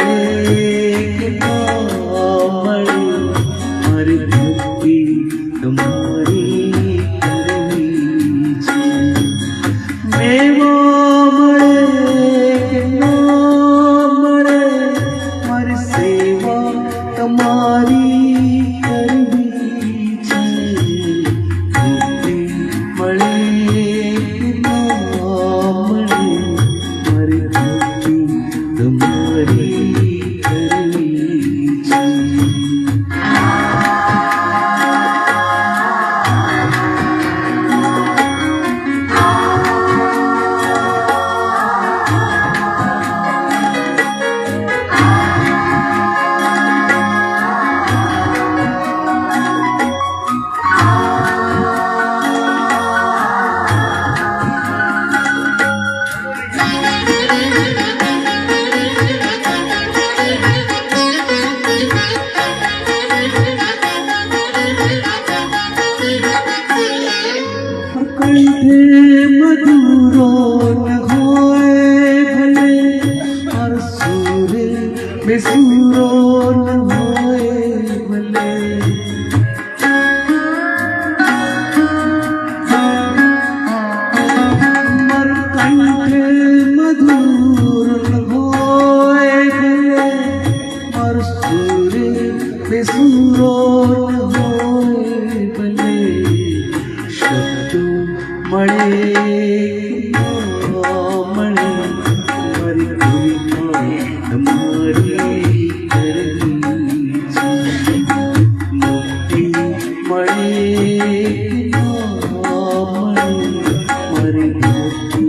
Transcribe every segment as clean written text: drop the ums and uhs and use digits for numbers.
કે ના મળે મારી ભક્તિ તમારી કરવી છે મેવો મળે કે ના મળે મારી સેવા તમારી કરવી છે ભક્તિ મળે કે ના મળે મારી ભક્તિ તમારી કરવી છે मधुरो न होए भले और सूरे बेसुरो न होए भले मरकंठ मधुर न होए भले और सूरे बेसुरो न होए भले शब्दों મળે મળે મારી ભૂમિકા તમારી કરવી છે મુક્તિ મળે મળે મારી ભક્તિ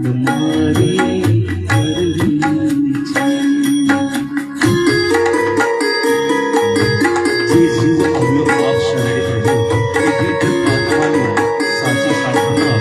તમારી કરવી છે જે જીવ આપ શરણે થયો એ ગીત આત્માને સાચી સાધના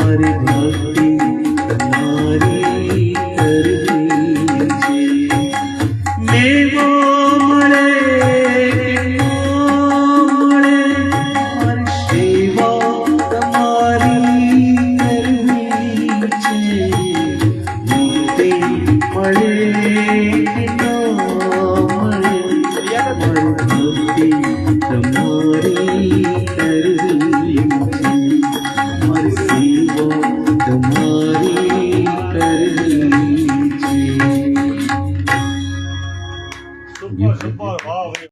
મારી ભક્તિ તમારી કરવી છે. મેવો મળે કે ન મળે, મારી સેવા તમારી કરવી છે. મુક્તિ મળે કે